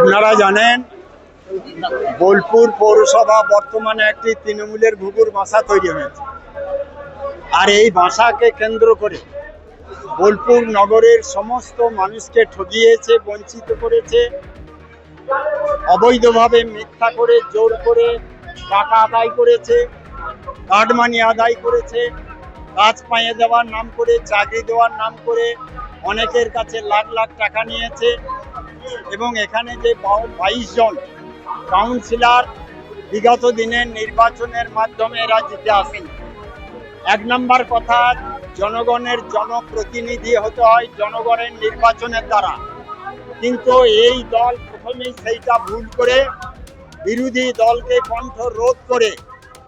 আপনারা জানেন বোলপুর পৌরসভা বর্তমানে একটি তৃণমূলের ঘুঘুর বাসা তৈরি হয়েছে। আর এই বাসাকে কেন্দ্র করে বোলপুর নগরের সমস্ত মানুষকে ঠকিয়েছে, বঞ্চিত করেছে, অবৈধভাবে মিথ্যা করে জোর করে টাকা আদায় করেছে, কাটমানি আদায় করেছে, কাজ পাইয়ে দেওয়ার নাম করে, চাকরি দেওয়ার নাম করে অনেকের কাছে লাখ লাখ টাকা নিয়েছে। এবং এখানে যে 22 জন কাউন্সিলর বিগত দিনের নির্বাচনের মাধ্যমে এরা জিতে আসেন। এক নম্বর কথা, জনগণের জনপ্রতিনিধি হতে হয় জনগণের নির্বাচনের দ্বারা। কিন্তু এই দল প্রথমেই সেইটা ভুল করে বিরোধী দলকে কণ্ঠ রোধ করে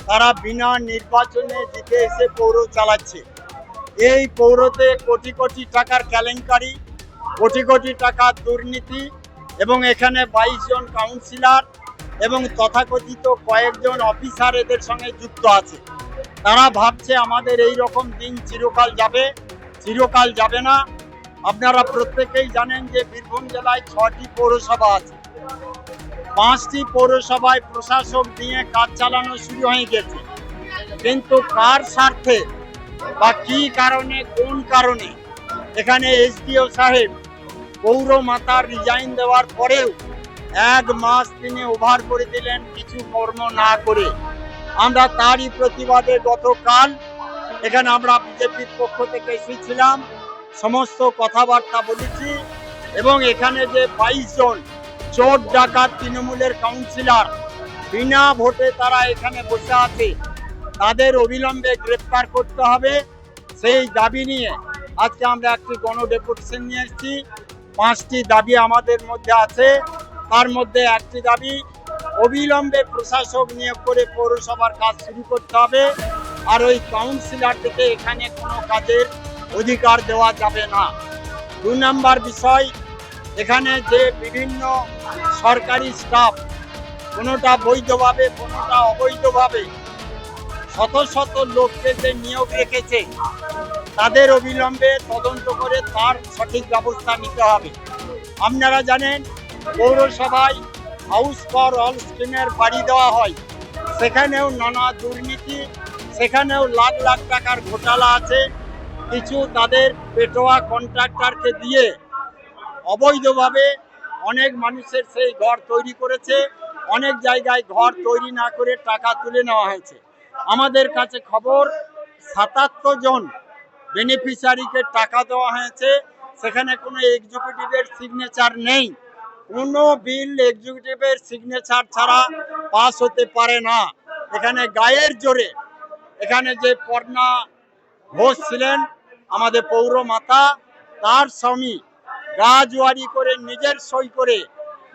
তারা বিনা নির্বাচনে জিতে এসে পৌর চালাচ্ছে। এই পৌরতে কোটি কোটি টাকার কেলেঙ্কারি, কোটি কোটি টাকার দুর্নীতি, এবং এখানে 22 জন কাউন্সিলর এবং তথাকথিত কয়েকজন অফিসার এদের সঙ্গে যুক্ত আছে। তারা ভাবছে আমাদের এই রকম দিন চিরকাল যাবে। চিরকাল যাবে না। আপনারা প্রত্যেকেই জানেন যে বীরভূম জেলায় 6টি পৌরসভা আছে। 5টি পৌরসভায় প্রশাসক দিয়ে কাজ চালানো শুরু হয়ে গেছে, কিন্তু কার স্বার্থে বা কি কারণে, কোন কারণে এখানে এসডিও সাহেব পৌরমাতার রিজাইন দেওয়ার পরেও 1 মাস তিনি ওভার করে দিলেন কিছু কর্ম না করে। আমরা তারই প্রতিবাদে গতকাল এখানে আমরা বিজেপির পক্ষ থেকে এসেছিলাম, সমস্ত কথাবার্তা বলেছি। এবং এখানে যে 22 জন চোর ডাকাত তৃণমূলের কাউন্সিলর বিনা ভোটে তারা এখানে বসে আছে, তাদের অবিলম্বে গ্রেপ্তার করতে হবে। সেই দাবি নিয়ে আজকে আমরা একটি গণডেপুটেশন নিয়ে এসেছি। 5টি দাবি আমাদের মধ্যে আছে। তার মধ্যে একটি দাবি, অবিলম্বে প্রশাসক নিয়োগ করে পৌরসভার কাজ শুরু করতে হবে। আর ওই কাউন্সিলরদেরকে এখানে কোনো কাজের অধিকার দেওয়া যাবে না। 2 নম্বর বিষয়, এখানে যে বিভিন্ন সরকারি স্টাফ, কোনোটা বৈধভাবে কোনোটা অবৈধভাবে শত শত লোককে যে নিয়োগ রেখেছে, তাদের অবিলম্বে তদন্ত করে তার সঠিক ব্যবস্থা নিতে হবে। আপনারা জানেন পৌরসভায় হাউস ফর অল স্কিমের বাড়ি দেওয়া হয়, সেখানেও নানা দুর্নীতি, সেখানেও লাখ লাখ টাকার ঘোটালা আছে। কিছু তাদের পেটোয়া কন্ট্রাক্টরকে দিয়ে অবৈধভাবে অনেক মানুষের সেই ঘর তৈরি করেছে। অনেক জায়গায় ঘর তৈরি না করে টাকা তুলে নেওয়া হয়েছে। আমাদের কাছে খবর 77 জন বেনিফিশিয়ারিকে টাকা দেওয়া হয়েছে, সেখানে কোনো এক্সিকিউটিভের সিগনেচার নেই। কোনো বিল এক্সিকিউটিভের সিগনেচার ছাড়া পাস হতে পারে না। এখানে গায়ের জোরে এখানে যে পর্ণা ঘোষ ছিলেন আমাদের পৌরমাতা, তার স্বামী গাজওয়ারি করে নিজের সই করে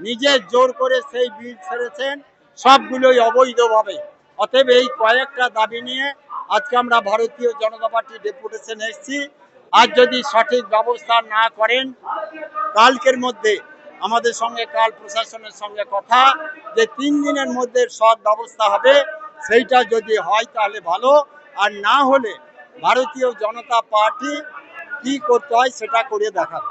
নিজের জোর করে সেই বিল ছেড়েছেন, সবগুলোই অবৈধভাবে। অতএব এই কয়েকটা দাবি নিয়ে আজকে আমরা ভারতীয় জনতা পার্টি ডেপুটেশন এসেছি। আজ যদি সঠিক ব্যবস্থা না করেন, কালকের মধ্যে আমাদের সঙ্গে কাল প্রশাসনের সঙ্গে কথা যে 3 দিনের মধ্যে সব ব্যবস্থা হবে। সেইটা যদি হয় তাহলে ভালো, আর না হলে ভারতীয় জনতা পার্টি কি করতে হয় সেটা করে দেখাবে।